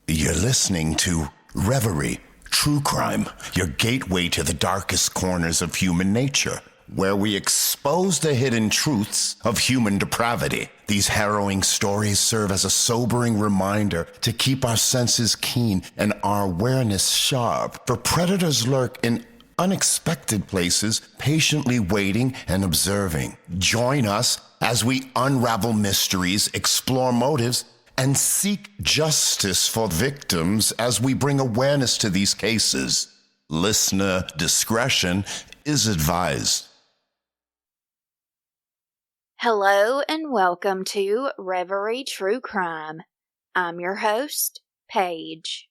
You're listening to Reverie, True Crime, your gateway to the darkest corners of human nature, where we expose the hidden truths of human depravity. These harrowing stories serve as a sobering reminder to keep our senses keen and our awareness sharp, for predators lurk in unexpected places, patiently waiting and observing. Join us as we unravel mysteries, explore motives, and seek justice for victims as we bring awareness to these cases. Listener discretion is advised. Hello and welcome to Reverie True Crime. I'm your host, Paige.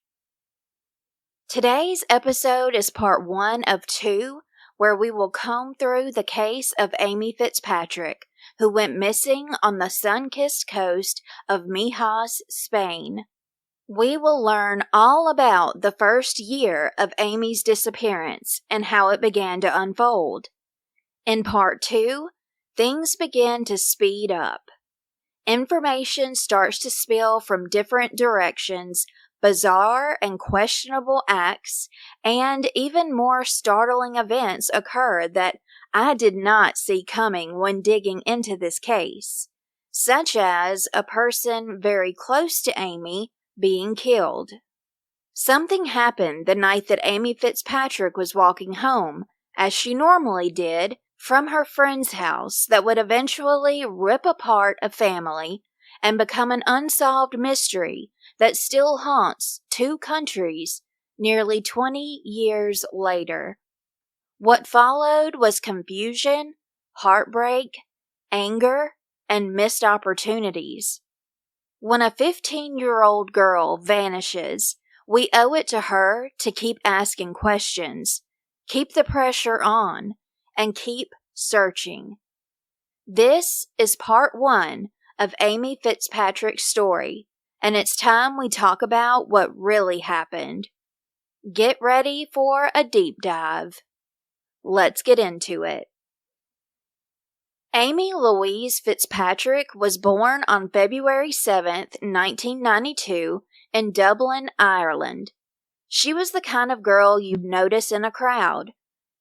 Today's episode is part 1 of 2, where we will comb through the case of Amy Fitzpatrick, who went missing on the sun-kissed coast of Mijas, Spain. We will learn all about the first year of Amy's disappearance and how it began to unfold. In part 2, things begin to speed up. Information starts to spill from different directions, bizarre and questionable acts, and even more startling events occur that I did not see coming when digging into this case, such as a person very close to Amy being killed. Something happened the night that Amy Fitzpatrick was walking home, as she normally did, from her friend's house that would eventually rip apart a family and become an unsolved mystery that still haunts 2 countries nearly 20 years later. What followed was confusion, heartbreak, anger, and missed opportunities. When a 15-year-old girl vanishes, we owe it to her to keep asking questions, keep the pressure on, and keep searching. This is part 1 of Amy Fitzpatrick's story, and it's time we talk about what really happened. Get ready for a deep dive. Let's get into it. Amy Louise Fitzpatrick was born on February 7th, 1992, in Dublin, Ireland. She was the kind of girl you'd notice in a crowd.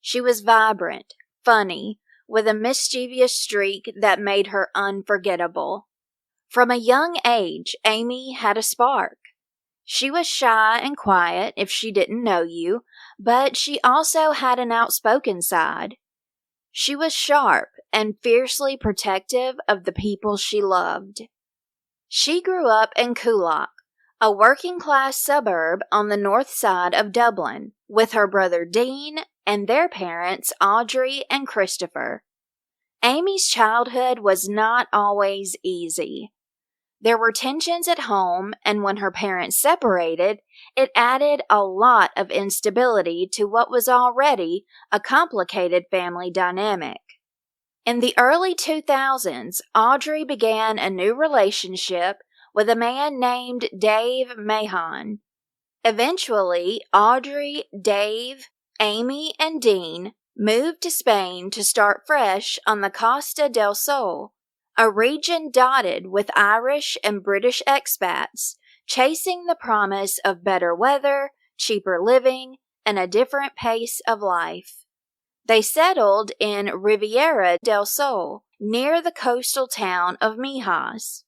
She was vibrant, funny, with a mischievous streak that made her unforgettable. From a young age, Amy had a spark. She was shy and quiet if she didn't know you, but she also had an outspoken side. She was sharp and fiercely protective of the people she loved. She grew up in Coolock, a working-class suburb on the north side of Dublin, with her brother Dean and their parents Audrey and Christopher. Amy's childhood was not always easy. There were tensions at home, and when her parents separated, it added a lot of instability to what was already a complicated family dynamic. In the early 2000s, Audrey began a new relationship with a man named Dave Mahon. Eventually, Audrey, Dave, Amy, and Dean moved to Spain to start fresh on the Costa del Sol, a region dotted with Irish and British expats chasing the promise of better weather, cheaper living, and a different pace of life. They settled in Riviera del Sol, near the coastal town of Mijas.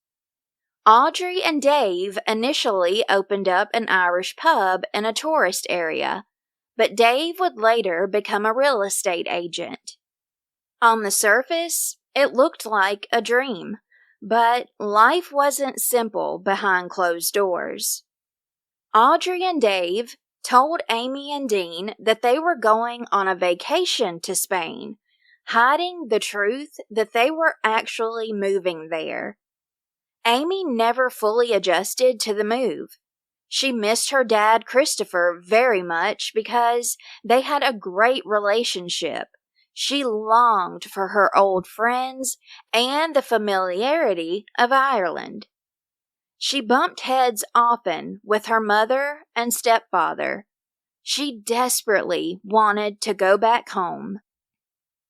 Audrey and Dave initially opened up an Irish pub in a tourist area, but Dave would later become a real estate agent. On the surface, it looked like a dream, but life wasn't simple behind closed doors. Audrey and Dave told Amy and Dean that they were going on a vacation to Spain, hiding the truth that they were actually moving there. Amy never fully adjusted to the move. She missed her dad, Christopher, very much because they had a great relationship. She longed for her old friends and the familiarity of Ireland. She bumped heads often with her mother and stepfather. She desperately wanted to go back home.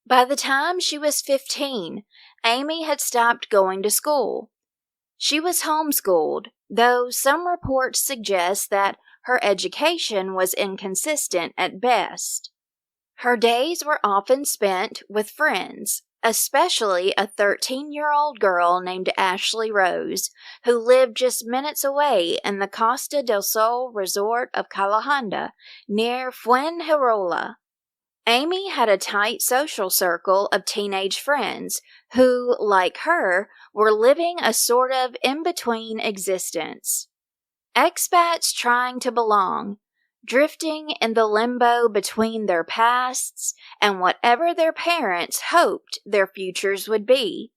By the time she was 15, Amy had stopped going to school. She was homeschooled, though some reports suggest that her education was inconsistent at best. Her days were often spent with friends, especially a 13-year-old girl named Ashley Rose, who lived just minutes away in the Costa del Sol resort of Calahanda, near Fuengirola. Amy had a tight social circle of teenage friends who, like her, were living a sort of in-between existence. Expats trying to belong, drifting in the limbo between their pasts and whatever their parents hoped their futures would be.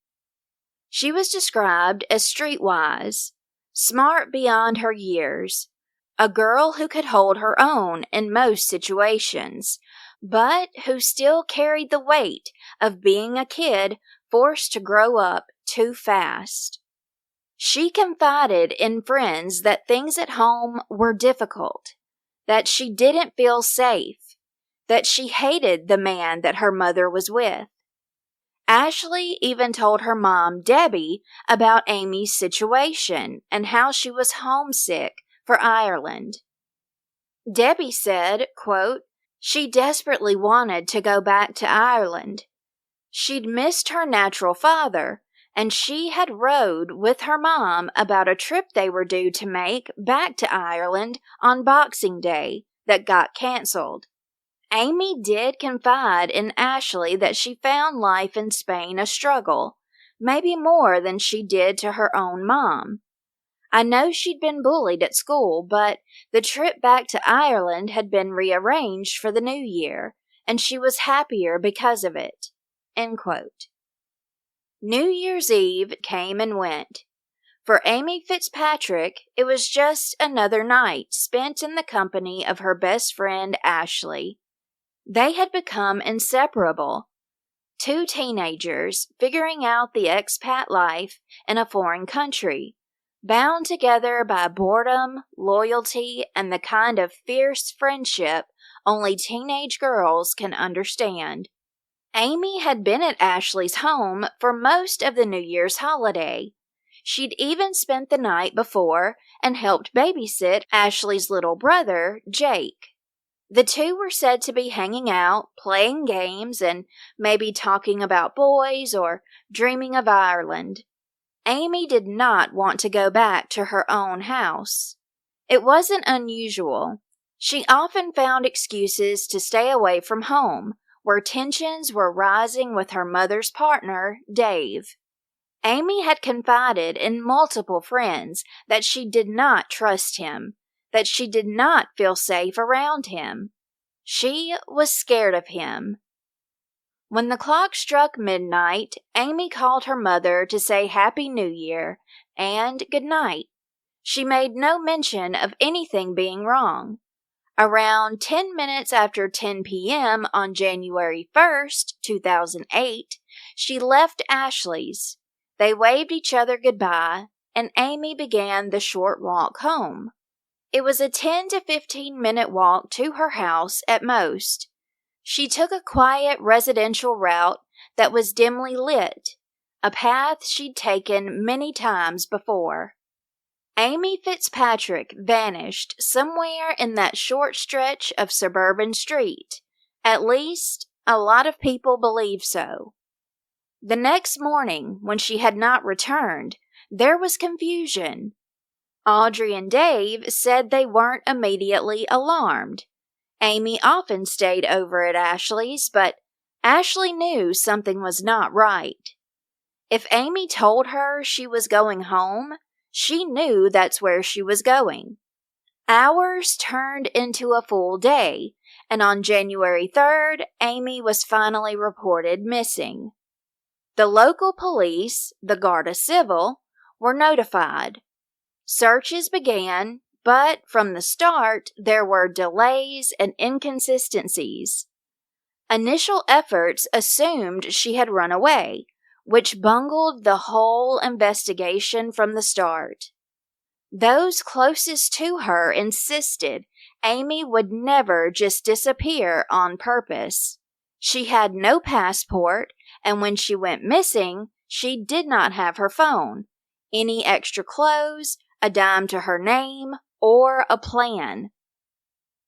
She was described as streetwise, smart beyond her years, a girl who could hold her own in most situations, but who still carried the weight of being a kid forced to grow up too fast. She confided in friends that things at home were difficult, that she didn't feel safe, that she hated the man that her mother was with. Ashley even told her mom, Debbie, about Amy's situation and how she was homesick for Ireland. Debbie said, quote, she desperately wanted to go back to Ireland. She'd missed her natural father, and she had rowed with her mom about a trip they were due to make back to Ireland on Boxing Day that got canceled. Amy did confide in Ashley that she found life in Spain a struggle, maybe more than she did to her own mom. I know she'd been bullied at school, but the trip back to Ireland had been rearranged for the new year, and she was happier because of it. End quote. New Year's Eve came and went. For Amy Fitzpatrick, it was just another night spent in the company of her best friend Ashley. They had become inseparable. Two teenagers figuring out the expat life in a foreign country, bound together by boredom, loyalty, and the kind of fierce friendship only teenage girls can understand. Amy had been at Ashley's home for most of the New Year's holiday. She'd even spent the night before and helped babysit Ashley's little brother, Jake. The two were said to be hanging out, playing games, and maybe talking about boys or dreaming of Ireland. Amy did not want to go back to her own house. It wasn't unusual. She often found excuses to stay away from home, where tensions were rising with her mother's partner, Dave. Amy had confided in multiple friends that she did not trust him, that she did not feel safe around him. She was scared of him. When the clock struck midnight, Amy called her mother to say Happy New Year and good night. She made no mention of anything being wrong. Around 10 minutes after 10 p.m. on January 1st, 2008, she left Ashley's. They waved each other goodbye, and Amy began the short walk home. It was a 10 to 15-minute walk to her house at most. She took a quiet residential route that was dimly lit, a path she'd taken many times before. Amy Fitzpatrick vanished somewhere in that short stretch of suburban street. At least, a lot of people believe so. The next morning, when she had not returned, there was confusion. Audrey and Dave said they weren't immediately alarmed. Amy often stayed over at Ashley's, but Ashley knew something was not right. If Amy told her she was going home, she knew that's where she was going. Hours turned into a full day, and on January 3rd, Amy was finally reported missing. The local police, the Garda Civil, were notified. Searches began, but from the start, there were delays and inconsistencies. Initial efforts assumed she had run away, which bungled the whole investigation from the start. Those closest to her insisted Amy would never just disappear on purpose. She had no passport, and when she went missing, she did not have her phone, any extra clothes, a dime to her name, or a plan.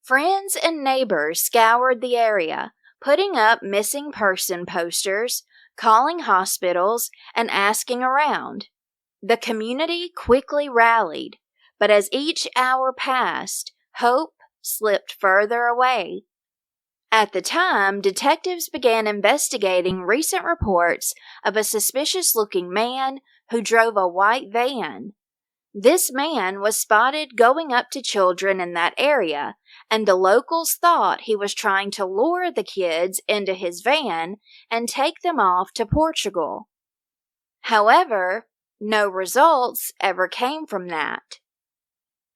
Friends and neighbors scoured the area, putting up missing person posters, calling hospitals, and asking around. The community quickly rallied, but as each hour passed, hope slipped further away. At the time, detectives began investigating recent reports of a suspicious-looking man who drove a white van. This man was spotted going up to children in that area, and the locals thought he was trying to lure the kids into his van and take them off to Portugal. However, no results ever came from that.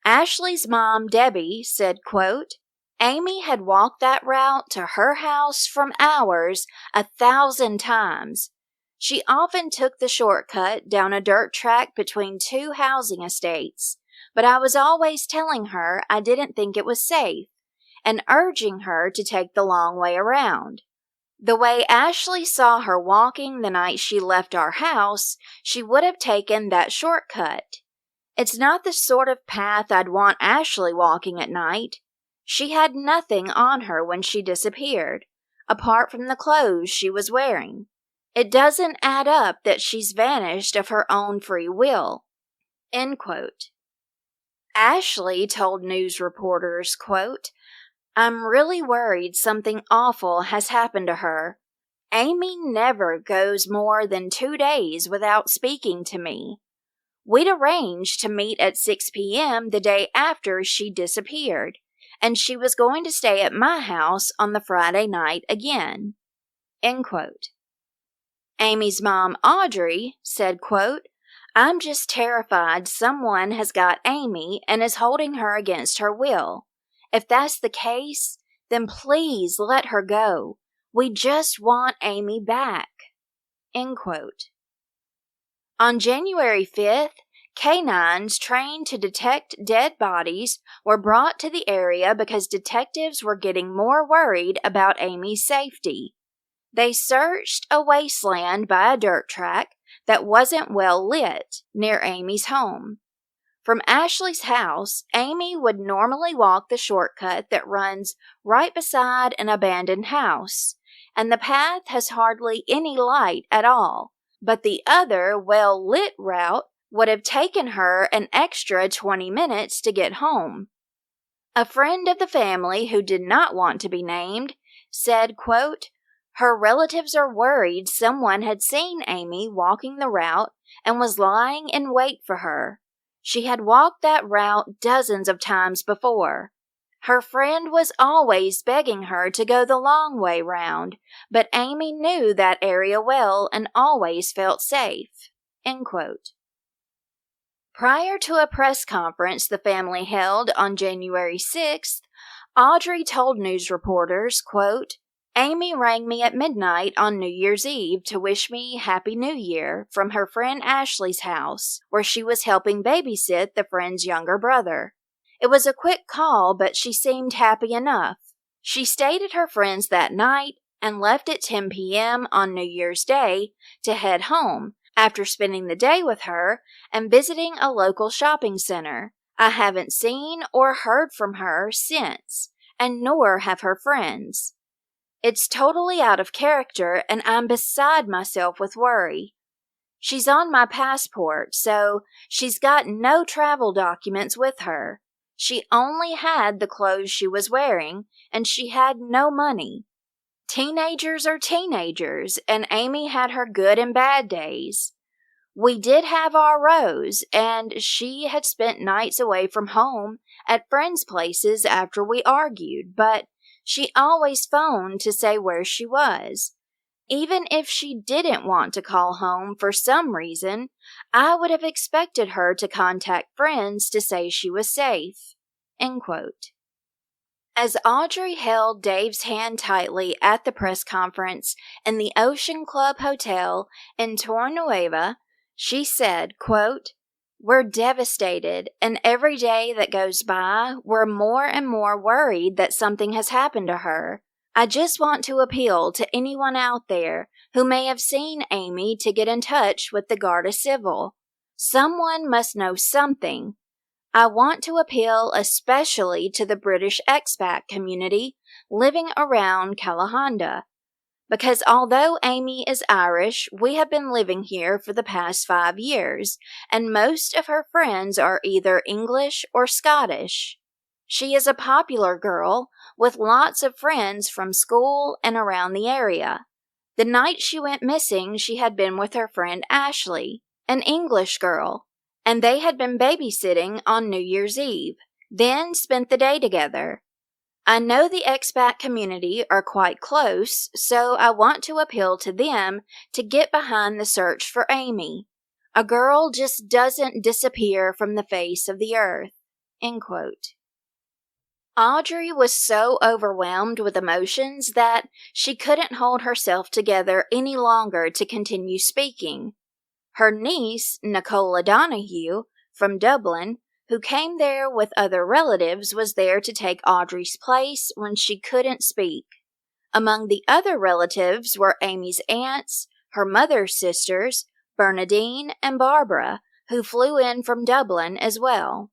Ashley's mom, Debbie, said, quote, Amy had walked that route to her house from ours 1,000 times. She often took the shortcut down a dirt track between two housing estates, but I was always telling her I didn't think it was safe and urging her to take the long way around. The way Ashley saw her walking the night she left our house, she would have taken that shortcut. It's not the sort of path I'd want Ashley walking at night. She had nothing on her when she disappeared, apart from the clothes she was wearing. It doesn't add up that she's vanished of her own free will. End quote. Ashley told news reporters, quote, I'm really worried something awful has happened to her. Amy never goes more than 2 days without speaking to me. We'd arranged to meet at 6 p.m. the day after she disappeared, and she was going to stay at my house on the Friday night again. End quote. Amy's mom, Audrey, said, quote, I'm just terrified someone has got Amy and is holding her against her will. If that's the case, then please let her go. We just want Amy back. End quote. On January 5th, canines trained to detect dead bodies were brought to the area because detectives were getting more worried about Amy's safety. They searched a wasteland by a dirt track that wasn't well lit near Amy's home. From Ashley's house, Amy would normally walk the shortcut that runs right beside an abandoned house, and the path has hardly any light at all, but the other well-lit route would have taken her an extra 20 minutes to get home. A friend of the family who did not want to be named said, quote, her relatives are worried someone had seen Amy walking the route and was lying in wait for her. She had walked that route dozens of times before. Her friend was always begging her to go the long way round, but Amy knew that area well and always felt safe. End quote. Prior to a press conference the family held on January 6th, Audrey told news reporters, quote, Amy rang me at midnight on New Year's Eve to wish me Happy New Year from her friend Ashley's house, where she was helping babysit the friend's younger brother. It was a quick call, but she seemed happy enough. She stayed at her friend's that night and left at 10 p.m. on New Year's Day to head home after spending the day with her and visiting a local shopping center. I haven't seen or heard from her since, and nor have her friends. It's totally out of character, and I'm beside myself with worry. She's on my passport, so she's got no travel documents with her. She only had the clothes she was wearing, and she had no money. Teenagers are teenagers, and Amy had her good and bad days. We did have our Rose, and she had spent nights away from home at friends' places after we argued, but she always phoned to say where she was. Even if she didn't want to call home for some reason, I would have expected her to contact friends to say she was safe. End quote. As Audrey held Dave's hand tightly at the press conference in the Ocean Club Hotel in Torrenueva, she said, quote, we're devastated, and every day that goes by, we're more and more worried that something has happened to her. I just want to appeal to anyone out there who may have seen Amy to get in touch with the Guardia Civil. Someone must know something, I want to appeal especially to the British expat community living around Callahonda, because although Amy is Irish, we have been living here for the past 5 years, and most of her friends are either English or Scottish. She is a popular girl with lots of friends from school and around the area. The night she went missing, she had been with her friend Ashley, an English girl, and they had been babysitting on New Year's Eve, then spent the day together. I know the expat community are quite close, so I want to appeal to them to get behind the search for Amy. A girl just doesn't disappear from the face of the earth." End quote. Audrey was so overwhelmed with emotions that she couldn't hold herself together any longer to continue speaking. Her niece, Nicola Donahue, from Dublin, who came there with other relatives, was there to take Audrey's place when she couldn't speak. Among the other relatives were Amy's aunts, her mother's sisters, Bernadine and Barbara, who flew in from Dublin as well.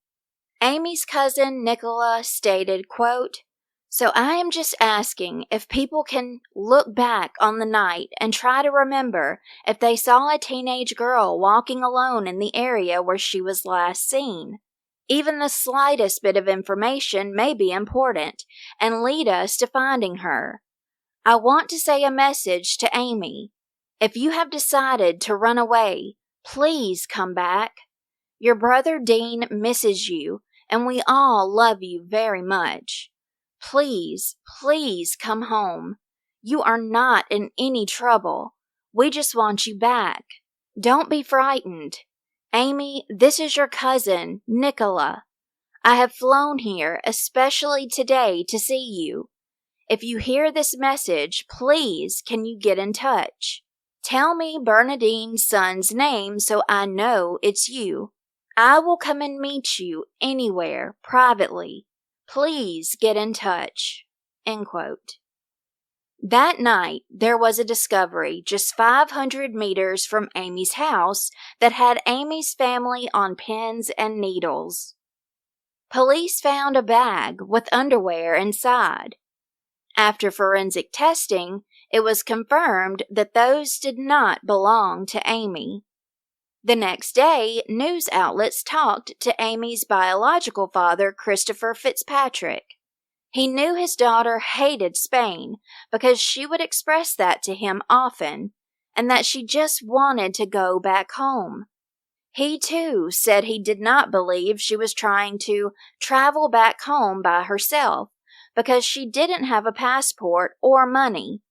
Amy's cousin Nicola stated, quote, "So I am just asking if people can look back on the night and try to remember if they saw a teenage girl walking alone in the area where she was last seen. Even the slightest bit of information may be important and lead us to finding her. I want to say a message to Amy. If you have decided to run away, please come back. Your brother Dean misses you, and we all love you very much. Please, please come home. You are not in any trouble. We just want you back. Don't be frightened. Amy, this is your cousin, Nicola. I have flown here especially today to see you. If you hear this message, please can you get in touch? Tell me Bernadine's son's name so I know it's you. I will come and meet you anywhere, privately. Please get in touch." End quote. That night, there was a discovery just 500 meters from Amy's house that had Amy's family on pins and needles. Police found a bag with underwear inside. After forensic testing, it was confirmed that those did not belong to Amy. The next day, news outlets talked to Amy's biological father, Christopher Fitzpatrick. He knew his daughter hated Spain because she would express that to him often, and that she just wanted to go back home. He too said he did not believe she was trying to travel back home by herself because she didn't have a passport or money.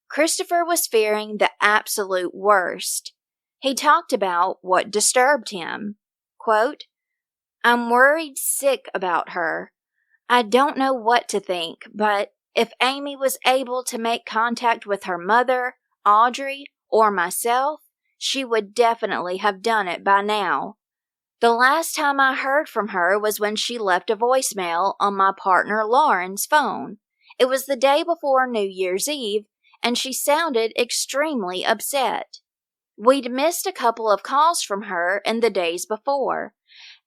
Christopher was fearing the absolute worst. He talked about what disturbed him. Quote, "I'm worried sick about her. I don't know what to think, but if Amy was able to make contact with her mother, Audrey, or myself, she would definitely have done it by now. The last time I heard from her was when she left a voicemail on my partner Lauren's phone. It was the day before New Year's Eve, and she sounded extremely upset. We'd missed a couple of calls from her in the days before,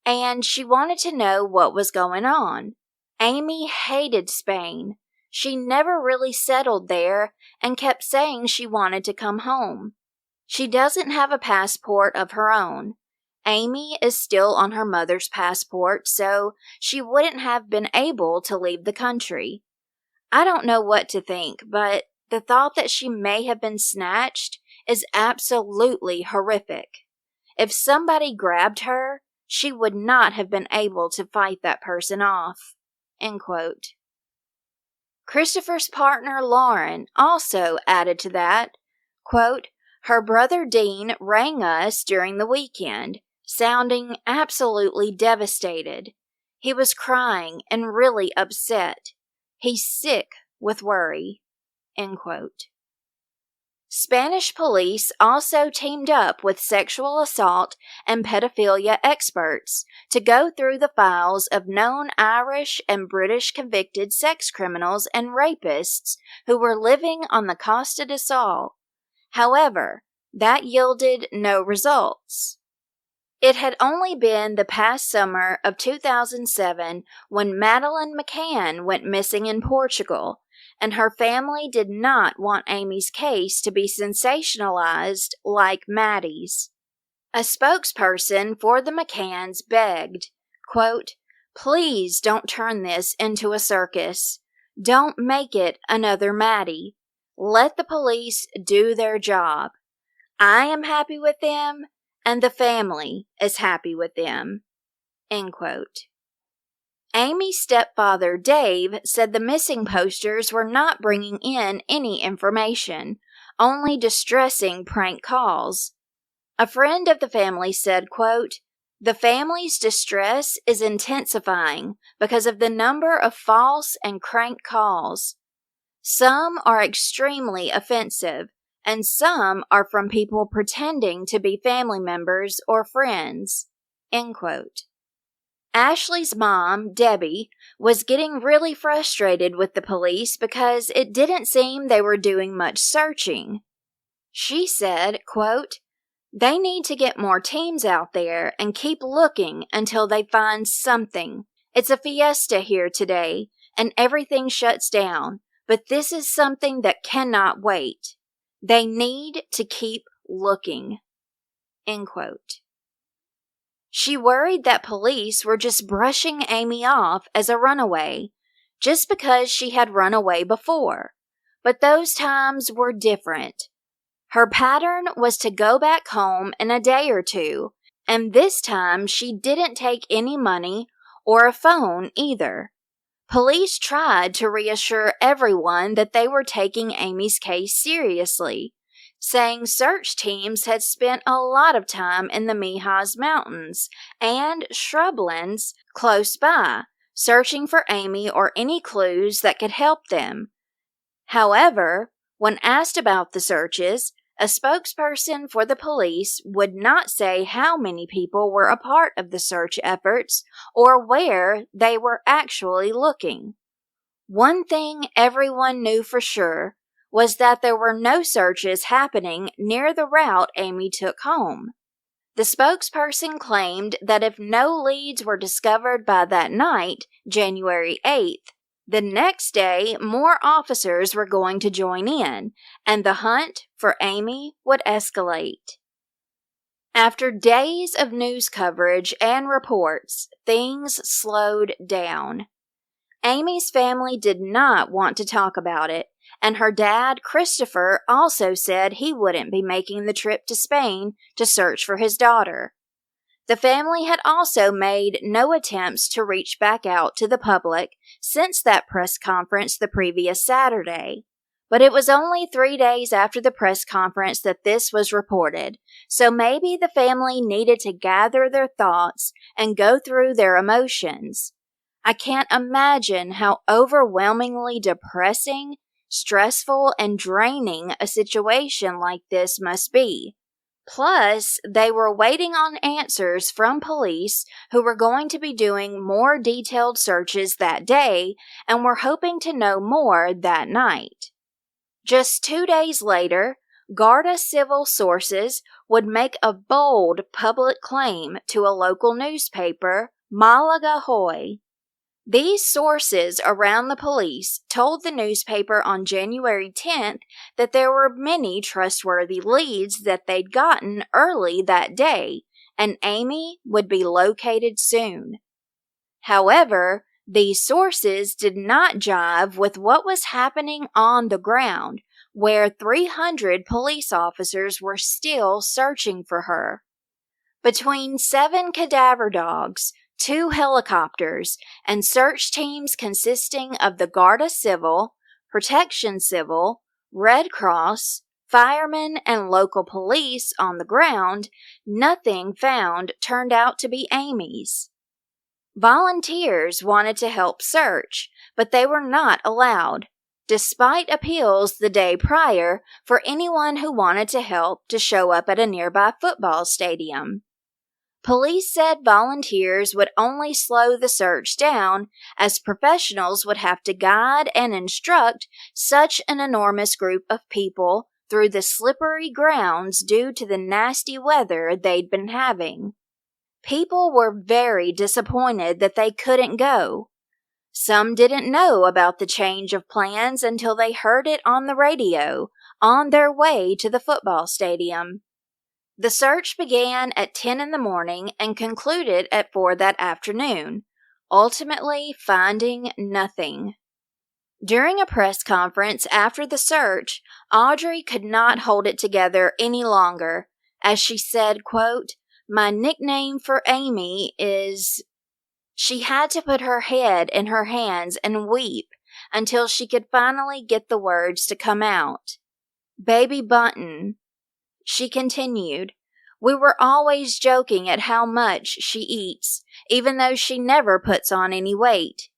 and she wanted to know what was going on. Amy hated Spain. She never really settled there and kept saying she wanted to come home. She doesn't have a passport of her own. Amy is still on her mother's passport, so she wouldn't have been able to leave the country. I don't know what to think, but the thought that she may have been snatched is absolutely horrific. If somebody grabbed her, she would not have been able to fight that person off." End quote. Christopher's partner Lauren also added to that, quote, "Her brother Dean rang us during the weekend, sounding absolutely devastated. He was crying and really upset. He's sick with worry." End quote. Spanish police also teamed up with sexual assault and pedophilia experts to go through the files of known Irish and British convicted sex criminals and rapists who were living on the Costa del Sol. However, that yielded no results. It had only been the past summer of 2007 when Madeline McCann went missing in Portugal, and her family did not want Amy's case to be sensationalized like Maddie's. A spokesperson for the McCanns begged, quote, "Please don't turn this into a circus. Don't make it another Maddie. Let the police do their job. I am happy with them, and the family is happy with them." End quote. Amy's stepfather, Dave, said the missing posters were not bringing in any information, only distressing prank calls. A friend of the family said, quote, "The family's distress is intensifying because of the number of false and crank calls. Some are extremely offensive, and some are from people pretending to be family members or friends." End quote. Ashley's mom, Debbie, was getting really frustrated with the police because it didn't seem they were doing much searching. She said, quote, "They need to get more teams out there and keep looking until they find something. It's a fiesta here today, and everything shuts down, but this is something that cannot wait. They need to keep looking." End quote. She worried that police were just brushing Amy off as a runaway, just because she had run away before. But those times were different. Her pattern was to go back home in a day or two, and this time she didn't take any money or a phone either. Police tried to reassure everyone that they were taking Amy's case seriously, saying search teams had spent a lot of time in the Mijas Mountains and shrublands close by, searching for Amy or any clues that could help them. However, when asked about the searches, a spokesperson for the police would not say how many people were a part of the search efforts or where they were actually looking. One thing everyone knew for sure was that there were no searches happening near the route Amy took home. The spokesperson claimed that if no leads were discovered by that night, January 8th, the next day more officers were going to join in, and the hunt for Amy would escalate. After days of news coverage and reports, things slowed down. Amy's family did not want to talk about it, and her dad, Christopher, also said he wouldn't be making the trip to Spain to search for his daughter. The family had also made no attempts to reach back out to the public since that press conference the previous Saturday. But it was only 3 days after the press conference that this was reported, so maybe the family needed to gather their thoughts and go through their emotions. I can't imagine how overwhelmingly depressing, stressful, and draining a situation like this must be. Plus, they were waiting on answers from police who were going to be doing more detailed searches that day and were hoping to know more that night. Just 2 days later, Garda civil sources would make a bold public claim to a local newspaper, Malaga Hoy. These sources around the police told the newspaper on January 10th that there were many trustworthy leads that they'd gotten early that day, and Amy would be located soon. However, these sources did not jive with what was happening on the ground, where 300 police officers were still searching for her. Between 7 cadaver dogs, 2 helicopters, and search teams consisting of the Garda Civil, Protection Civil, Red Cross, firemen, and local police on the ground, nothing found turned out to be Amy's. Volunteers wanted to help search, but they were not allowed, despite appeals the day prior for anyone who wanted to help to show up at a nearby football stadium. Police said volunteers would only slow the search down, as professionals would have to guide and instruct such an enormous group of people through the slippery grounds due to the nasty weather they'd been having. People were very disappointed that they couldn't go. Some didn't know about the change of plans until they heard it on the radio on their way to the football stadium. The search began at 10 in the morning and concluded at 4 that afternoon, ultimately finding nothing. During a press conference after the search, Audrey could not hold it together any longer, as she said, quote, "My nickname for Amy is..." She had to put her head in her hands and weep until she could finally get the words to come out. "Baby Bunton," she continued. "We were always joking at how much she eats, even though she never puts on any weight.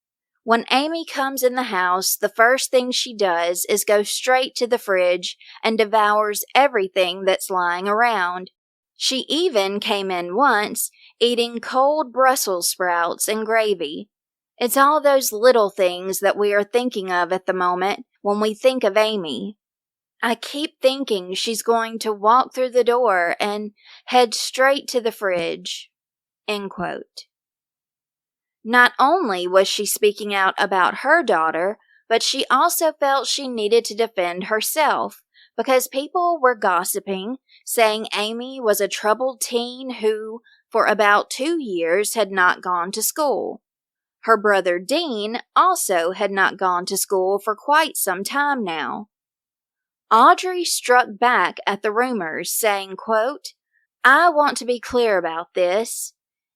When Amy comes in the house, the first thing she does is go straight to the fridge and devours everything that's lying around. She even came in once, eating cold Brussels sprouts and gravy. It's all those little things that we are thinking of at the moment when we think of Amy. I keep thinking she's going to walk through the door and head straight to the fridge." End quote. Not only was she speaking out about her daughter, but she also felt she needed to defend herself because people were gossiping, saying Amy was a troubled teen who, for about 2 years, had not gone to school. Her brother Dean also had not gone to school for quite some time now. Audrey struck back at the rumors, saying, quote, "I want to be clear about this.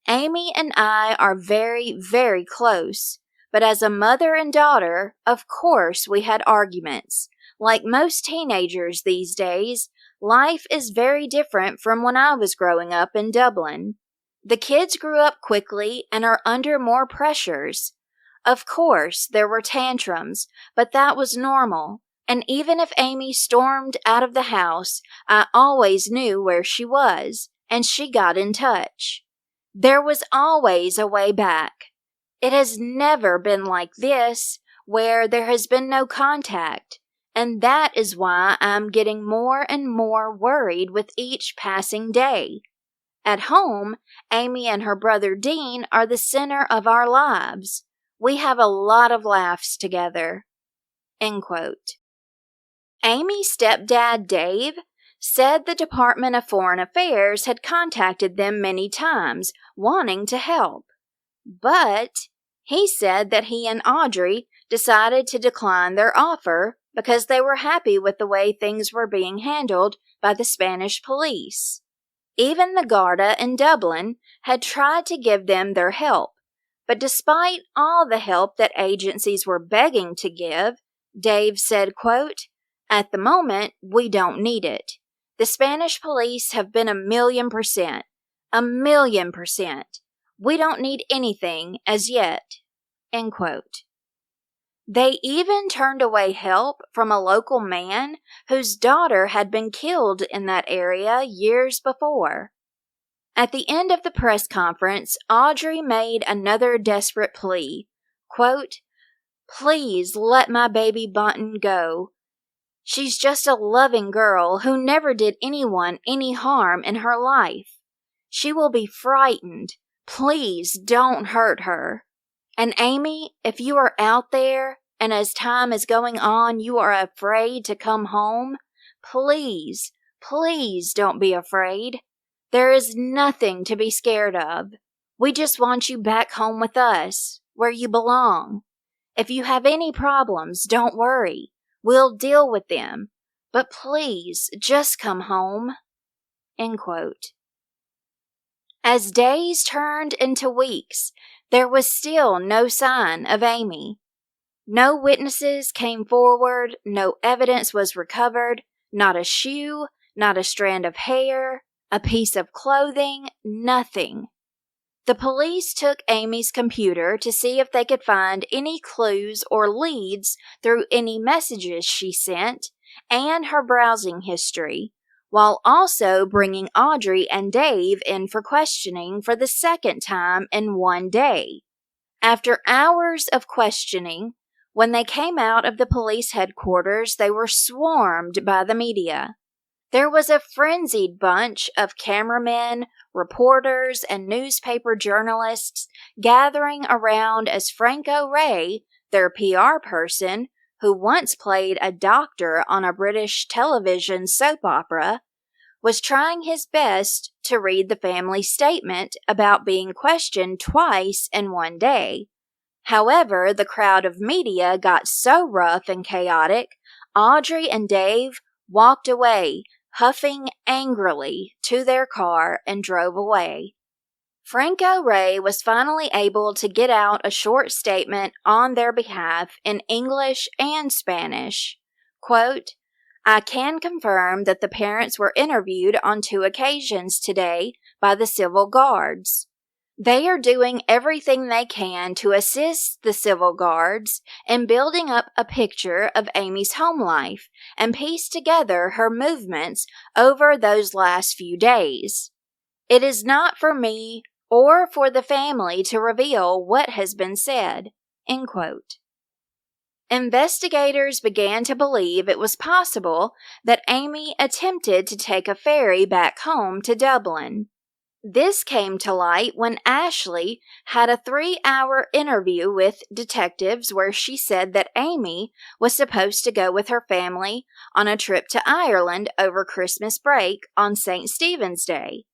Amy and I are very, very close, but as a mother and daughter, of course we had arguments. Like most teenagers these days, life is very different from when I was growing up in Dublin. The kids grew up quickly and are under more pressures. Of course, there were tantrums, but that was normal. And even if Amy stormed out of the house, I always knew where she was, and she got in touch. There was always a way back. It has never been like this, where there has been no contact, and that is why I'm getting more and more worried with each passing day. At home, Amy and her brother Dean are the center of our lives. We have a lot of laughs together." End quote. Amy's stepdad, Dave, said the Department of Foreign Affairs had contacted them many times, wanting to help. But he said that he and Audrey decided to decline their offer because they were happy with the way things were being handled by the Spanish police. Even the Garda in Dublin had tried to give them their help, but despite all the help that agencies were begging to give, Dave said, quote, "At the moment, we don't need it. The Spanish police have been 1,000,000%. 1,000,000%. We don't need anything as yet." End quote. They even turned away help from a local man whose daughter had been killed in that area years before. At the end of the press conference, Audrey made another desperate plea. Quote, "Please let my baby Bunton go. She's just a loving girl who never did anyone any harm in her life. She will be frightened. Please don't hurt her. And Amy, if you are out there, and as time is going on you are afraid to come home, please, please don't be afraid. There is nothing to be scared of. We just want you back home with us, where you belong. If you have any problems, don't worry. We'll deal with them. But please, just come home." End quote. As days turned into weeks, there was still no sign of Amy. No witnesses came forward, no evidence was recovered, not a shoe, not a strand of hair, a piece of clothing, nothing. The police took Amy's computer to see if they could find any clues or leads through any messages she sent and her browsing history, while also bringing Audrey and Dave in for questioning for the second time in one day. After hours of questioning, when they came out of the police headquarters, they were swarmed by the media. There was a frenzied bunch of cameramen, reporters, and newspaper journalists gathering around as Franco Ray, their PR person, who once played a doctor on a British television soap opera, was trying his best to read the family statement about being questioned twice in one day. However, the crowd of media got so rough and chaotic, Audrey and Dave walked away, huffing angrily, to their car and drove away. Franco Ray was finally able to get out a short statement on their behalf in English and Spanish. Quote, "I can confirm that the parents were interviewed on 2 occasions today by the civil guards. They are doing everything they can to assist the civil guards in building up a picture of Amy's home life and piece together her movements over those last few days. It is not for me or for the family to reveal what has been said." End quote. Investigators began to believe it was possible that Amy attempted to take a ferry back home to Dublin. This came to light when Ashley had a 3-hour interview with detectives where she said that Amy was supposed to go with her family on a trip to Ireland over Christmas break on St. Stephen's Day.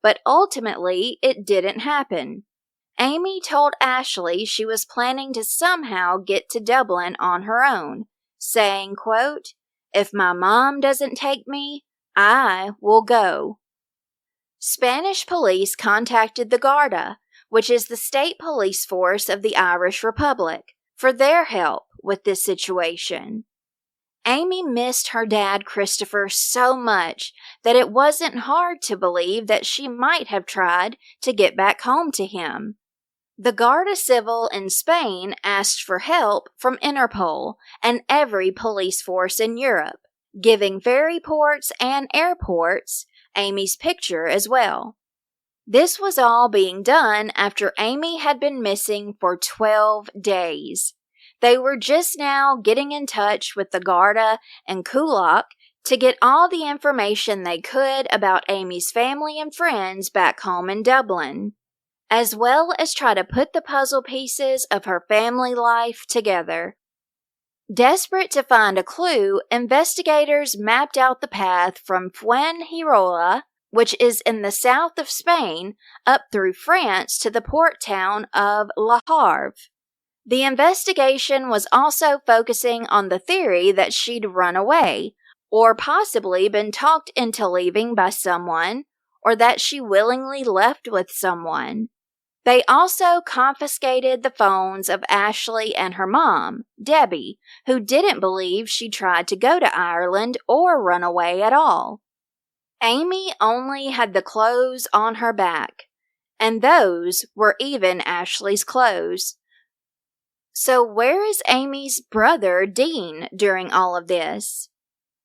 But ultimately, it didn't happen. Amy told Ashley she was planning to somehow get to Dublin on her own, saying, quote, "If my mom doesn't take me, I will go." Spanish police contacted the Garda, which is the state police force of the Irish Republic, for their help with this situation. Amy missed her dad Christopher so much that it wasn't hard to believe that she might have tried to get back home to him. The Guardia Civil in Spain asked for help from Interpol and every police force in Europe, giving ferry ports and airports Amy's picture as well. This was all being done after Amy had been missing for 12 days. They were just now getting in touch with the Garda and Kulak to get all the information they could about Amy's family and friends back home in Dublin, as well as try to put the puzzle pieces of her family life together. Desperate to find a clue, investigators mapped out the path from Fuengirola, which is in the south of Spain, up through France to the port town of Le Havre. The investigation was also focusing on the theory that she'd run away, or possibly been talked into leaving by someone, or that she willingly left with someone. They also confiscated the phones of Ashley and her mom, Debbie, who didn't believe she tried to go to Ireland or run away at all. Amy only had the clothes on her back, and those were even Ashley's clothes. So where is Amy's brother, Dean, during all of this?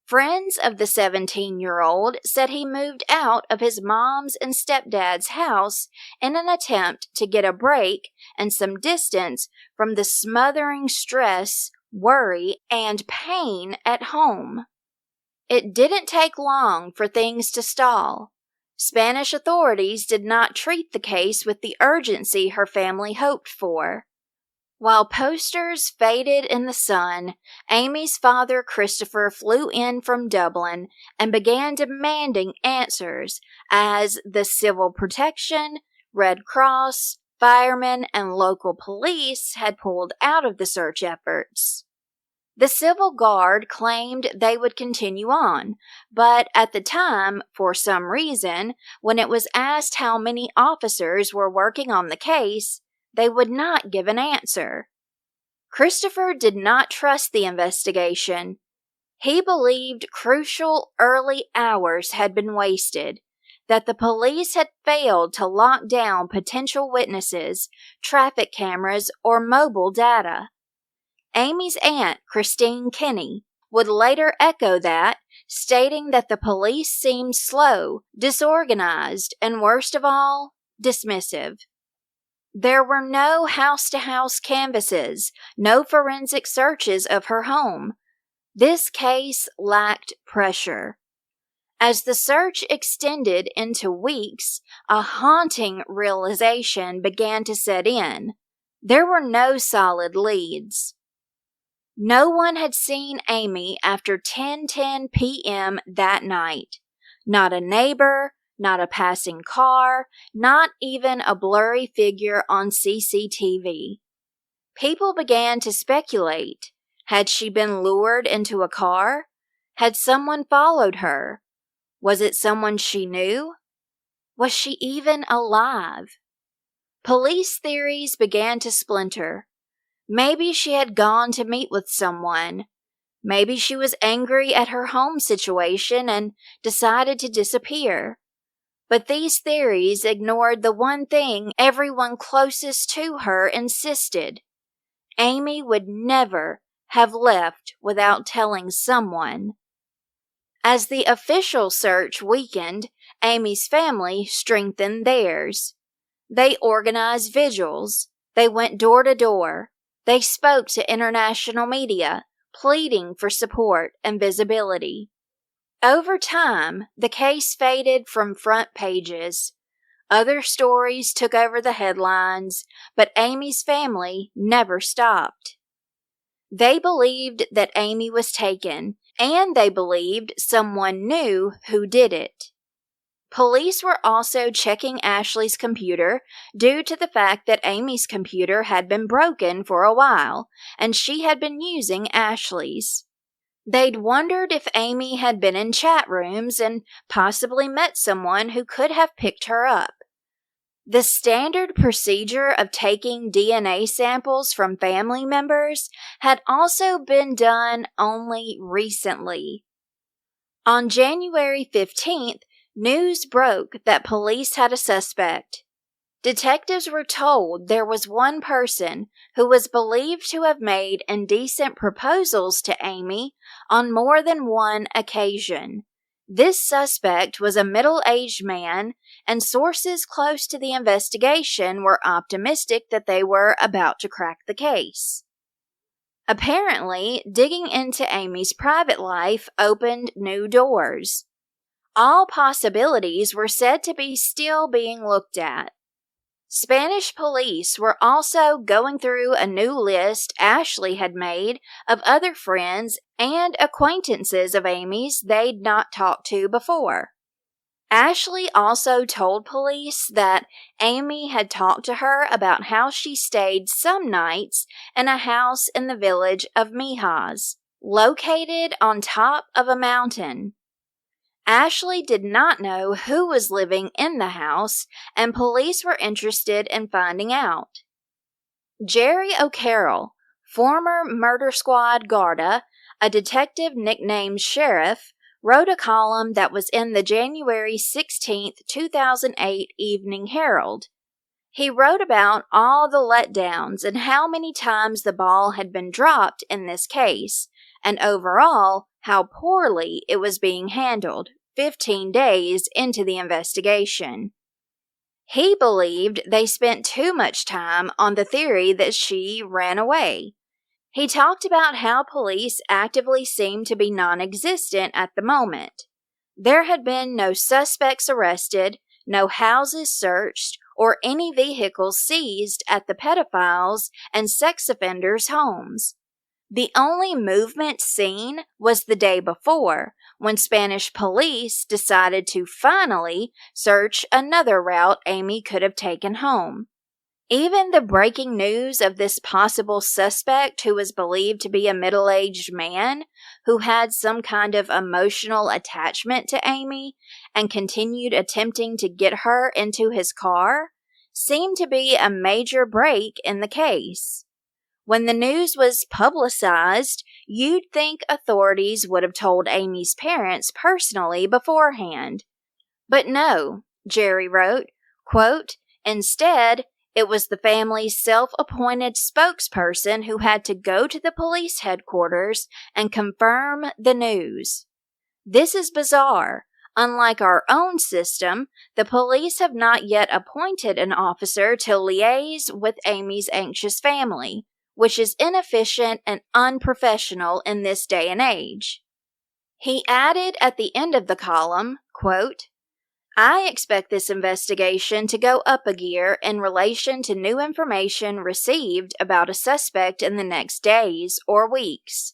Friends of the 17-year-old said he moved out of his mom's and stepdad's house in an attempt to get a break and some distance from the smothering stress, worry, and pain at home. It didn't take long for things to stall. Spanish authorities did not treat the case with the urgency her family hoped for. While posters faded in the sun, Amy's father Christopher flew in from Dublin and began demanding answers as the Civil Protection, Red Cross, firemen, and local police had pulled out of the search efforts. The Civil Guard claimed they would continue on, but at the time, for some reason, when it was asked how many officers were working on the case, they would not give an answer. Christopher did not trust the investigation. He believed crucial early hours had been wasted, that the police had failed to lock down potential witnesses, traffic cameras, or mobile data. Amy's aunt, Christine Kinney, would later echo that, stating that the police seemed slow, disorganized, and worst of all, dismissive. There were no house-to-house canvasses, no forensic searches of her home. This case lacked pressure. As the search extended into weeks, a haunting realization began to set in. There were no solid leads. No one had seen Amy after 10:10 p.m. that night. Not a neighbor, not a passing car, not even a blurry figure on CCTV. People began to speculate. Had she been lured into a car? Had someone followed her? Was it someone she knew? Was she even alive? Police theories began to splinter. Maybe she had gone to meet with someone. Maybe she was angry at her home situation and decided to disappear. But these theories ignored the one thing everyone closest to her insisted. Amy would never have left without telling someone. As the official search weakened, Amy's family strengthened theirs. They organized vigils. They went door to door. They spoke to international media, pleading for support and visibility. Over time, the case faded from front pages. Other stories took over the headlines, but Amy's family never stopped. They believed that Amy was taken, and they believed someone knew who did it. Police were also checking Ashley's computer due to the fact that Amy's computer had been broken for a while, and she had been using Ashley's. They'd wondered if Amy had been in chat rooms and possibly met someone who could have picked her up. The standard procedure of taking DNA samples from family members had also been done only recently. On January 15th, news broke that police had a suspect. Detectives were told there was one person who was believed to have made indecent proposals to Amy on more than one occasion. This suspect was a middle-aged man, and sources close to the investigation were optimistic that they were about to crack the case. Apparently, digging into Amy's private life opened new doors. All possibilities were said to be still being looked at. Spanish police were also going through a new list Ashley had made of other friends and acquaintances of Amy's they'd not talked to before. Ashley also told police that Amy had talked to her about how she stayed some nights in a house in the village of Mijas, located on top of a mountain. Ashley did not know who was living in the house, and police were interested in finding out. Jerry O'Carroll, former Murder Squad Garda, a detective nicknamed Sheriff, wrote a column that was in the January 16, 2008 Evening Herald. He wrote about all the letdowns and how many times the ball had been dropped in this case, and overall, how poorly it was being handled 15 days into the investigation. He believed they spent too much time on the theory that she ran away. He talked about how police actively seemed to be non-existent at the moment. There had been no suspects arrested, no houses searched, or any vehicles seized at the pedophiles' and sex offenders' homes. The only movement seen was the day before, when Spanish police decided to finally search another route Amy could have taken home. Even the breaking news of this possible suspect, who was believed to be a middle-aged man who had some kind of emotional attachment to Amy and continued attempting to get her into his car, seemed to be a major break in the case. When the news was publicized, you'd think authorities would have told Amy's parents personally beforehand. But no, Jerry wrote, quote, "Instead, it was the family's self-appointed spokesperson who had to go to the police headquarters and confirm the news. This is bizarre. Unlike our own system, the police have not yet appointed an officer to liaise with Amy's anxious family, which is inefficient and unprofessional in this day and age." He added at the end of the column, quote, I expect this investigation to go up a gear in relation to new information received about a suspect in the next days or weeks.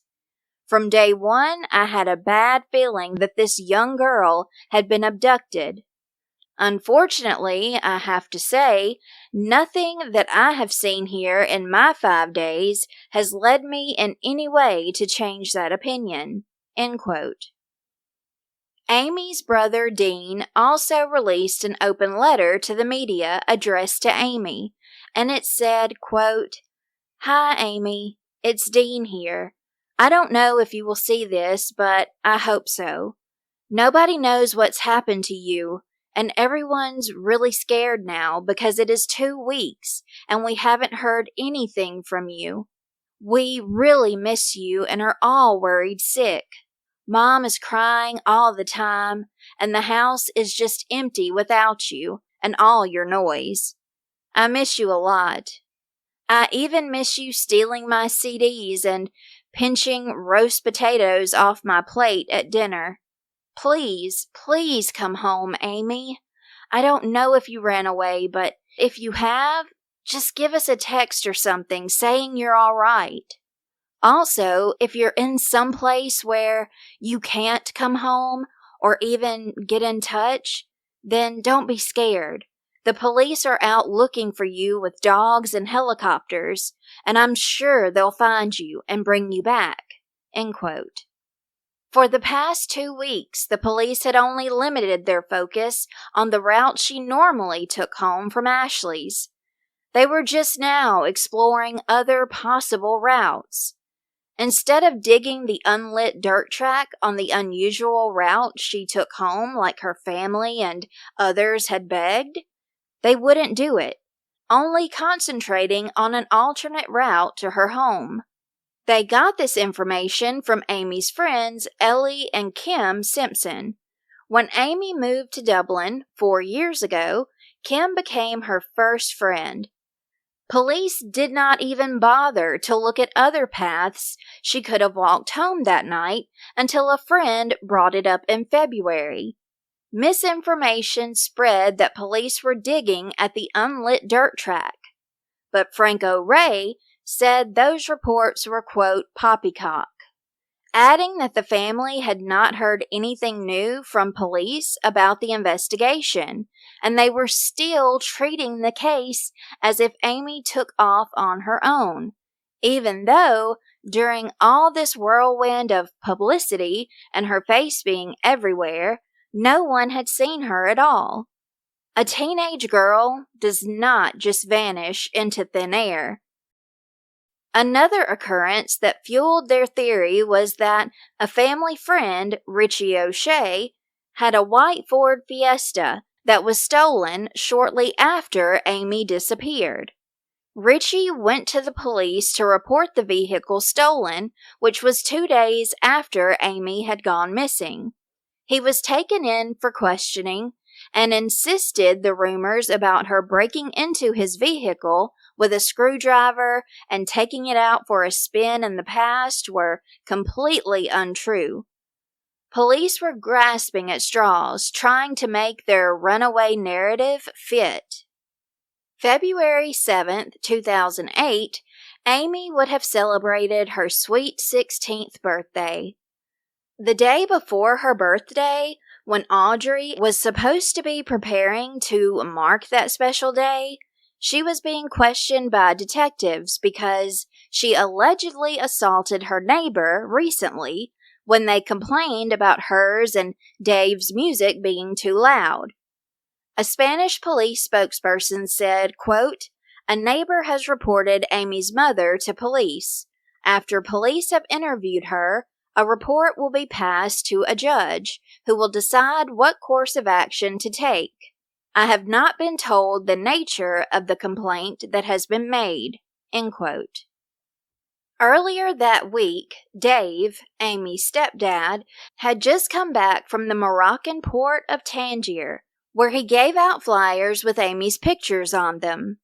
From day one, I had a bad feeling that this young girl had been abducted. Unfortunately, I have to say, nothing that I have seen here in my 5 days has led me in any way to change that opinion. End quote. Amy's brother Dean also released an open letter to the media addressed to Amy, and it said, quote, Hi Amy, it's Dean here. I don't know if you will see this, but I hope so. Nobody knows what's happened to you, and everyone's really scared now because it is 2 weeks and we haven't heard anything from you. We really miss you and are all worried sick. Mom is crying all the time, and the house is just empty without you and all your noise. I miss you a lot. I even miss you stealing my CDs and pinching roast potatoes off my plate at dinner. Please, please come home, Amy. I don't know if you ran away, but if you have, just give us a text or something saying you're all right. Also, if you're in some place where you can't come home or even get in touch, then don't be scared. The police are out looking for you with dogs and helicopters, and I'm sure they'll find you and bring you back. End quote. For the past 2 weeks, the police had only limited their focus on the route she normally took home from Ashley's. They were just now exploring other possible routes. Instead of digging the unlit dirt track on the unusual route she took home like her family and others had begged, they wouldn't do it, only concentrating on an alternate route to her home. They got this information from Amy's friends Ellie and Kim Simpson. When Amy moved to Dublin 4 years ago, Kim became her first friend. Police did not even bother to look at other paths she could have walked home that night until a friend brought it up in February. Misinformation spread that police were digging at the unlit dirt track, but Franco Ray said those reports were, quote, poppycock, adding that the family had not heard anything new from police about the investigation, and they were still treating the case as if Amy took off on her own, even though, during all this whirlwind of publicity and her face being everywhere, no one had seen her at all. A teenage girl does not just vanish into thin air. Another occurrence that fueled their theory was that a family friend, Richie O'Shea, had a white Ford Fiesta that was stolen shortly after Amy disappeared. Richie went to the police to report the vehicle stolen, which was 2 days after Amy had gone missing. He was taken in for questioning and insisted the rumors about her breaking into his vehicle with a screwdriver and taking it out for a spin in the past were completely untrue. Police were grasping at straws, trying to make their runaway narrative fit. February 7th, 2008, Amy would have celebrated her sweet 16th birthday. The day before her birthday, when Audrey was supposed to be preparing to mark that special day, she was being questioned by detectives because she allegedly assaulted her neighbor recently when they complained about hers and Dave's music being too loud. A Spanish police spokesperson said, quote, a neighbor has reported Amy's mother to police. After police have interviewed her, a report will be passed to a judge who will decide what course of action to take. I have not been told the nature of the complaint that has been made. End quote. Earlier that week, Dave, Amy's stepdad, had just come back from the Moroccan port of Tangier, where he gave out flyers with Amy's pictures on them.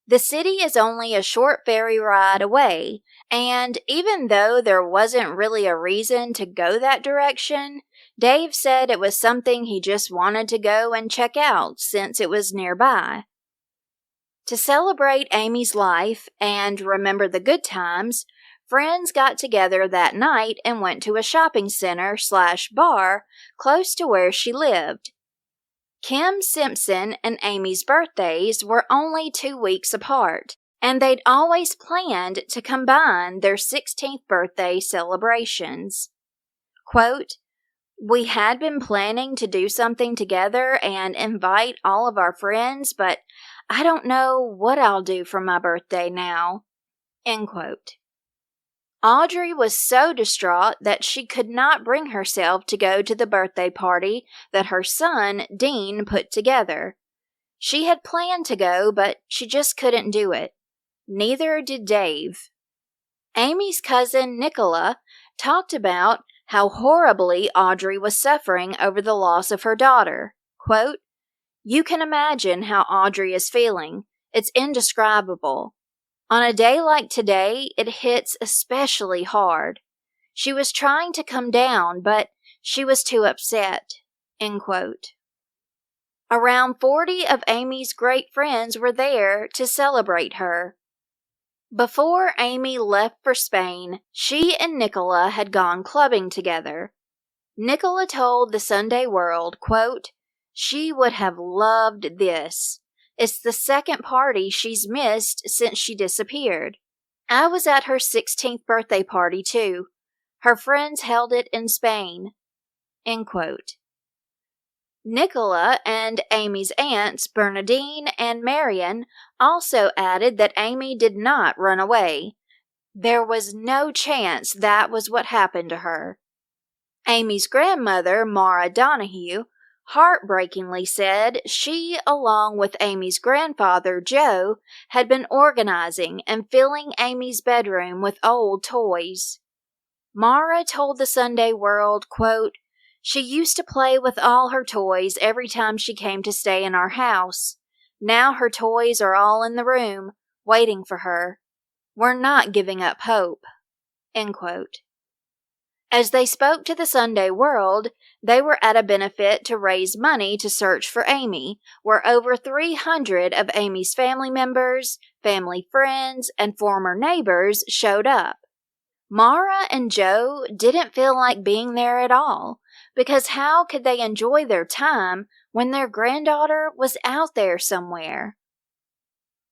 The city is only a short ferry ride away, and even though there wasn't really a reason to go that direction, Dave said it was something he just wanted to go and check out since it was nearby. To celebrate Amy's life and remember the good times, friends got together that night and went to a shopping center/bar close to where she lived. Kim Simpson and Amy's birthdays were only 2 weeks apart, and they'd always planned to combine their 16th birthday celebrations. Quote, "We had been planning to do something together and invite all of our friends, but I don't know what I'll do for my birthday now." End quote. Audrey was so distraught that she could not bring herself to go to the birthday party that her son, Dean, put together. She had planned to go, but she just couldn't do it. Neither did Dave. Amy's cousin, Nicola, talked about how horribly Audrey was suffering over the loss of her daughter. Quote, "You can imagine how Audrey is feeling. It's indescribable. On a day like today, it hits especially hard. She was trying to come down, but she was too upset." End quote. Around 40 of Amy's great friends were there to celebrate her. Before Amy left for Spain, she and Nicola had gone clubbing together. Nicola told the Sunday World, quote, "She would have loved this. It's the second party she's missed since she disappeared. I was at her 16th birthday party too. Her friends held it in Spain." End quote. Nicola and Amy's aunts, Bernadine and Marion, also added that Amy did not run away. There was no chance that was what happened to her. Amy's grandmother, Mara Donahue, heartbreakingly said she, along with Amy's grandfather, Joe, had been organizing and filling Amy's bedroom with old toys. Mara told the Sunday World, quote, "She used to play with all her toys every time she came to stay in our house. Now her toys are all in the room, waiting for her. We're not giving up hope." End quote. As they spoke to the Sunday World, they were at a benefit to raise money to search for Amy, where over 300 of Amy's family members, family friends, and former neighbors showed up. Mara and Joe didn't feel like being there at all, because how could they enjoy their time when their granddaughter was out there somewhere?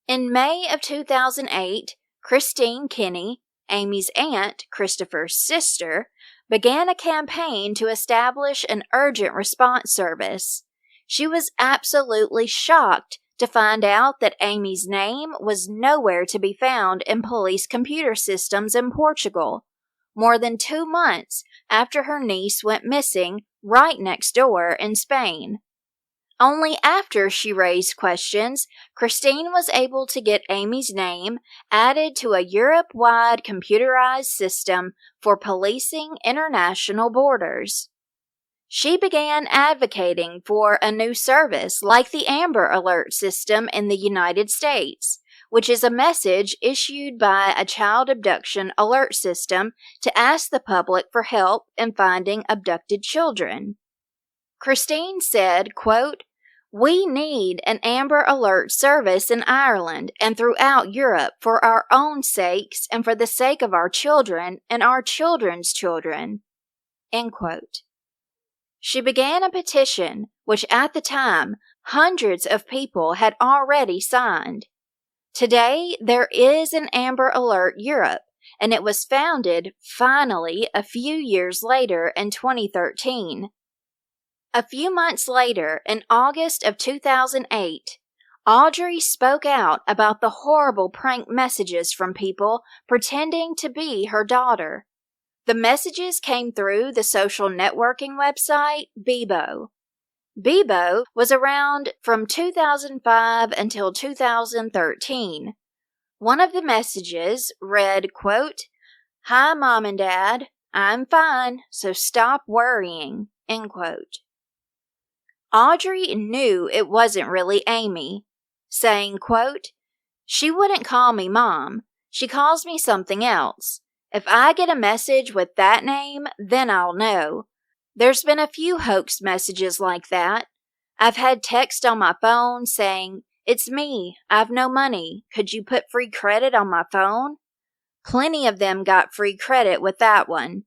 In May of 2008, Christine Kinney, Amy's aunt, Christopher's sister, began a campaign to establish an urgent response service. She was absolutely shocked to find out that Amy's name was nowhere to be found in police computer systems in Portugal, more than 2 months after her niece went missing right next door in Spain. Only after she raised questions, Christine was able to get Amy's name added to a Europe-wide computerized system for policing international borders. She began advocating for a new service like the Amber Alert system in the United States, which is a message issued by a child abduction alert system to ask the public for help in finding abducted children. Christine said, quote, "We need an Amber Alert service in Ireland and throughout Europe for our own sakes and for the sake of our children and our children's children." End quote. She began a petition, which at the time, hundreds of people had already signed. Today, there is an Amber Alert Europe, and it was founded, finally, a few years later in 2013. A few months later, in August of 2008, Audrey spoke out about the horrible prank messages from people pretending to be her daughter. The messages came through the social networking website Bebo. Bebo was around from 2005 until 2013. One of the messages read, quote, "Hi, Mom and Dad. I'm fine, so stop worrying." End quote. Audrey knew it wasn't really Amy, saying, quote, She wouldn't call me Mom. She calls me something else. If I get a message with that name, then I'll know. There's been a few hoax messages like that. I've had text on my phone saying, "It's me. I've no money. Could you put free credit on my phone?" Plenty of them got free credit with that one.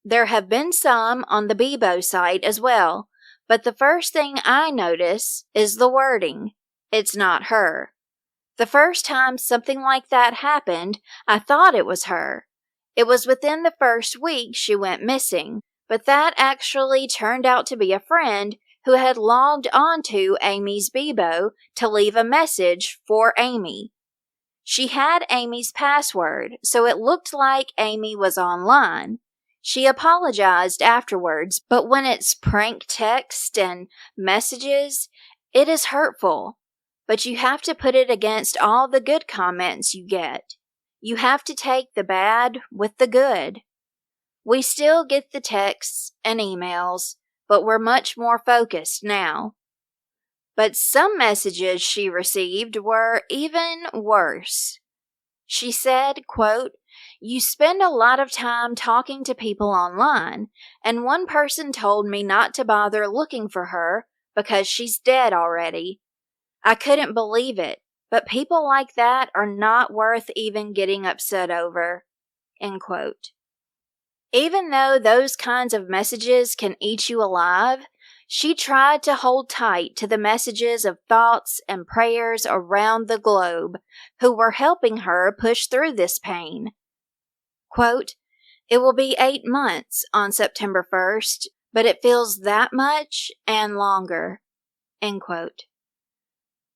There have been some on the Bebo site as well, but the first thing I notice is the wording. It's not her. The first time something like that happened, I thought it was her. It was within the first week she went missing, but that actually turned out to be a friend who had logged onto Amy's Bebo to leave a message for Amy. She had Amy's password, so it looked like Amy was online. She apologized afterwards, but when it's prank text and messages, it is hurtful. But you have to put it against all the good comments you get. You have to take the bad with the good. We still get the texts and emails, but we're much more focused now. But some messages she received were even worse. She said, quote, "You spend a lot of time talking to people online, and one person told me not to bother looking for her because she's dead already. I couldn't believe it, but people like that are not worth even getting upset over." End quote. Even though those kinds of messages can eat you alive, she tried to hold tight to the messages of thoughts and prayers around the globe who were helping her push through this pain. Quote, "It will be 8 months on September 1st, but it feels that much and longer." End quote.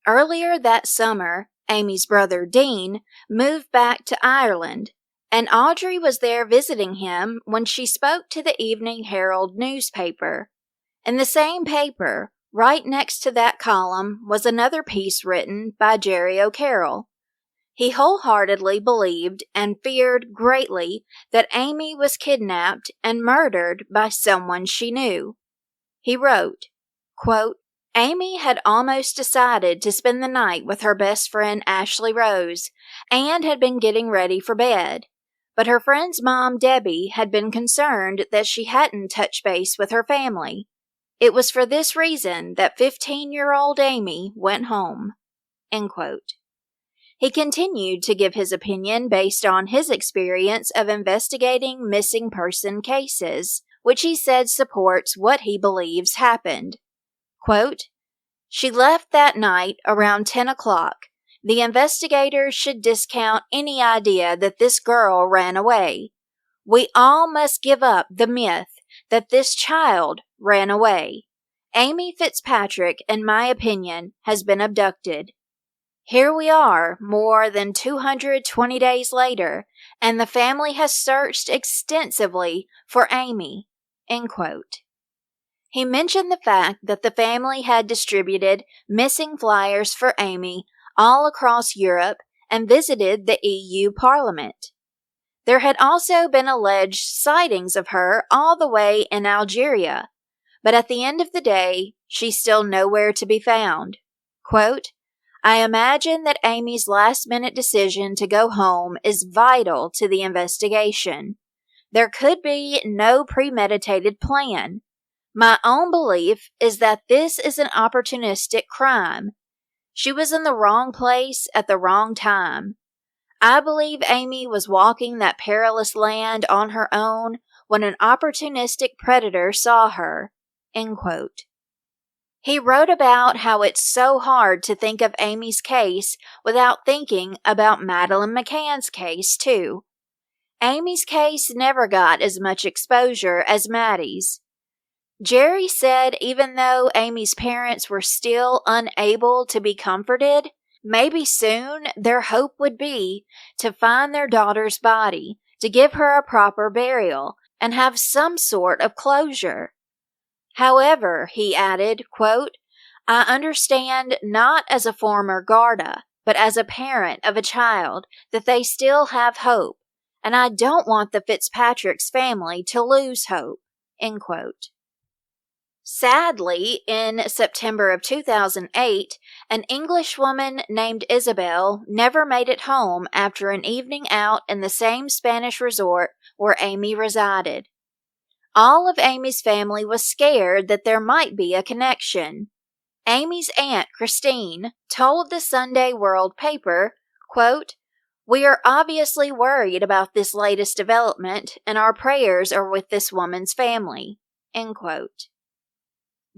Earlier that summer, Amy's brother Dean moved back to Ireland, and Audrey was there visiting him when she spoke to the Evening Herald newspaper. In the same paper, right next to that column, was another piece written by Jerry O'Carroll. He wholeheartedly believed and feared greatly that Amy was kidnapped and murdered by someone she knew. He wrote, quote, "Amy had almost decided to spend the night with her best friend Ashley Rose and had been getting ready for bed. But her friend's mom, Debbie, had been concerned that she hadn't touched base with her family. It was for this reason that 15-year-old Amy went home." End quote. He continued to give his opinion based on his experience of investigating missing person cases, which he said supports what he believes happened. Quote, "She left that night around 10 o'clock. The investigators should discount any idea that this girl ran away. We all must give up the myth that this child ran away. Amy Fitzpatrick, in my opinion, has been abducted. Here we are, more than 220 days later, and the family has searched extensively for Amy." End quote. He mentioned the fact that the family had distributed missing flyers for Amy all across Europe and visited the EU Parliament. There had also been alleged sightings of her all the way in Algeria, but at the end of the day, she's still nowhere to be found. Quote, "I imagine that Amy's last-minute decision to go home is vital to the investigation. There could be no premeditated plan. My own belief is that this is an opportunistic crime. She was in the wrong place at the wrong time. I believe Amy was walking that perilous land on her own when an opportunistic predator saw her." End quote. He wrote about how it's so hard to think of Amy's case without thinking about Madeleine McCann's case, too. Amy's case never got as much exposure as Maddie's. Jerry said even though Amy's parents were still unable to be comforted, maybe soon their hope would be to find their daughter's body, to give her a proper burial, and have some sort of closure. However, he added, quote, "I understand not as a former Garda, but as a parent of a child, that they still have hope, and I don't want the Fitzpatrick's family to lose hope." End quote. Sadly, in September of 2008, an Englishwoman named Isabel never made it home after an evening out in the same Spanish resort where Amy resided. All of Amy's family was scared that there might be a connection. Amy's aunt, Christine, told the Sunday World paper, quote, "We are obviously worried about this latest development, and our prayers are with this woman's family." End quote.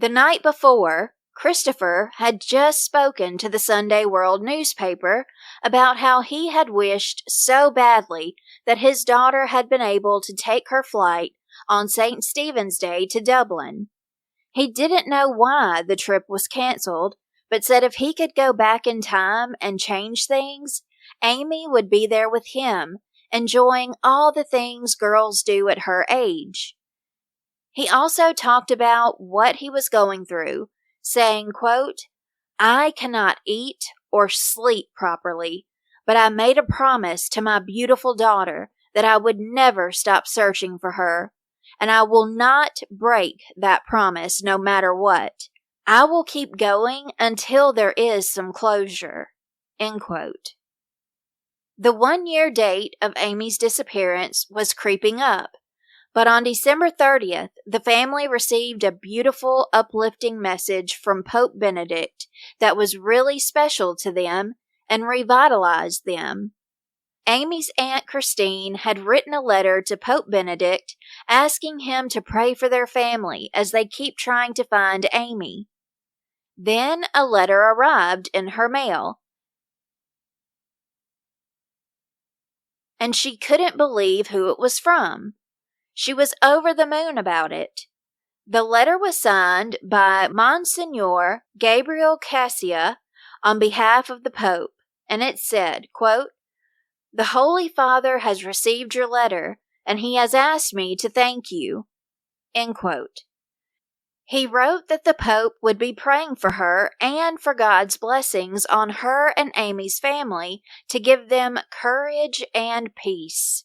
The night before, Christopher had just spoken to the Sunday World newspaper about how he had wished so badly that his daughter had been able to take her flight on St. Stephen's Day to Dublin. He didn't know why the trip was canceled, but said if he could go back in time and change things, Amy would be there with him, enjoying all the things girls do at her age. He also talked about what he was going through, saying, quote, "I cannot eat or sleep properly, but I made a promise to my beautiful daughter that I would never stop searching for her, and I will not break that promise no matter what. I will keep going until there is some closure." End quote. The 1-year date of Amy's disappearance was creeping up. But on December 30th, the family received a beautiful, uplifting message from Pope Benedict that was really special to them and revitalized them. Amy's Aunt Christine had written a letter to Pope Benedict asking him to pray for their family as they keep trying to find Amy. Then a letter arrived in her mail, and she couldn't believe who it was from. She was over the moon about it. The letter was signed by Monsignor Gabriel Cassia on behalf of the Pope, and it said, quote, "The Holy Father has received your letter, and he has asked me to thank you." End quote. He wrote that the Pope would be praying for her and for God's blessings on her and Amy's family to give them courage and peace.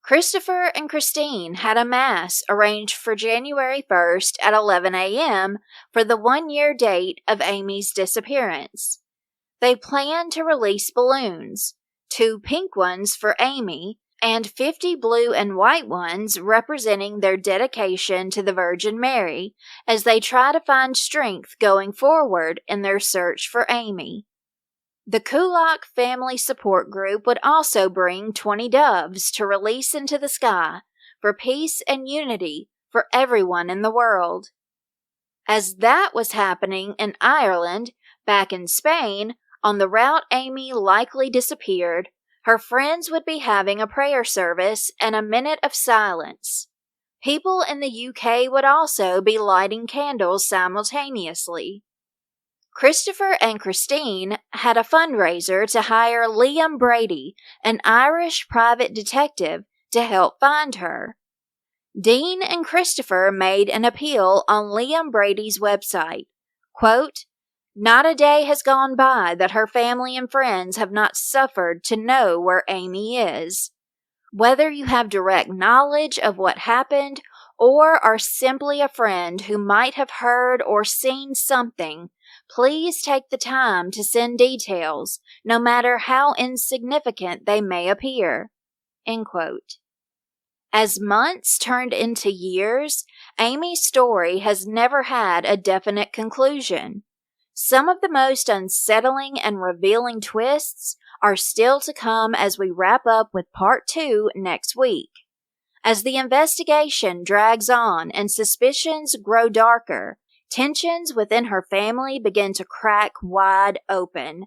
Christopher and Christine had a mass arranged for January 1st at 11 a.m. for the 1-year date of Amy's disappearance. They planned to release balloons, 2 pink ones for Amy and 50 blue and white ones representing their dedication to the Virgin Mary as they try to find strength going forward in their search for Amy. The Kulak Family Support Group would also bring 20 doves to release into the sky for peace and unity for everyone in the world. As that was happening in Ireland, back in Spain, on the route Amy likely disappeared, her friends would be having a prayer service and a minute of silence. People in the UK would also be lighting candles simultaneously. Christopher and Christine had a fundraiser to hire Liam Brady, an Irish private detective, to help find her. Dean and Christopher made an appeal on Liam Brady's website. Quote, "Not a day has gone by that her family and friends have not suffered to know where Amy is. Whether you have direct knowledge of what happened or are simply a friend who might have heard or seen something, please take the time to send details, no matter how insignificant they may appear." End quote. As months turned into years, Amy's story has never had a definite conclusion. Some of the most unsettling and revealing twists are still to come as we wrap up with part 2 next week. As the investigation drags on and suspicions grow darker, tensions within her family begin to crack wide open.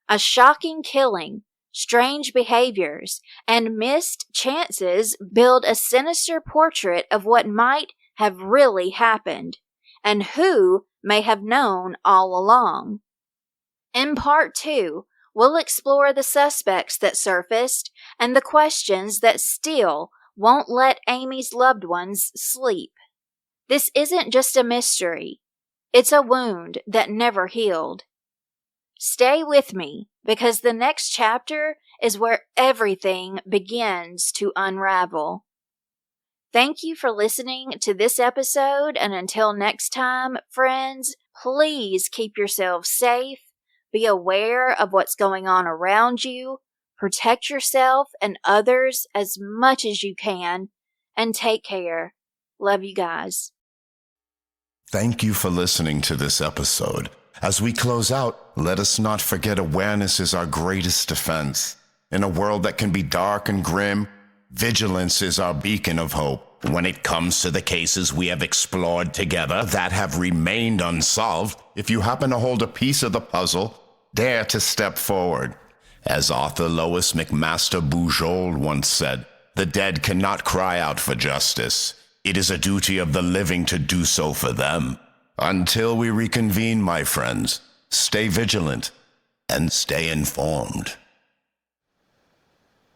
A shocking killing, strange behaviors, and missed chances build a sinister portrait of what might have really happened, and who may have known all along. In part 2, we'll explore the suspects that surfaced and the questions that still won't let Amy's loved ones sleep. This isn't just a mystery. It's a wound that never healed. Stay with me, because the next chapter is where everything begins to unravel. Thank you for listening to this episode, and until next time, friends, please keep yourselves safe, be aware of what's going on around you, protect yourself and others as much as you can, and take care. Love you guys. Thank you for listening to this episode. As we close out, let us not forget awareness is our greatest defense. In a world that can be dark and grim, vigilance is our beacon of hope. When it comes to the cases we have explored together that have remained unsolved, if you happen to hold a piece of the puzzle, dare to step forward. As author Lois McMaster Bujold once said, "The dead cannot cry out for justice. It is a duty of the living to do so for them." Until we reconvene, my friends, stay vigilant and stay informed.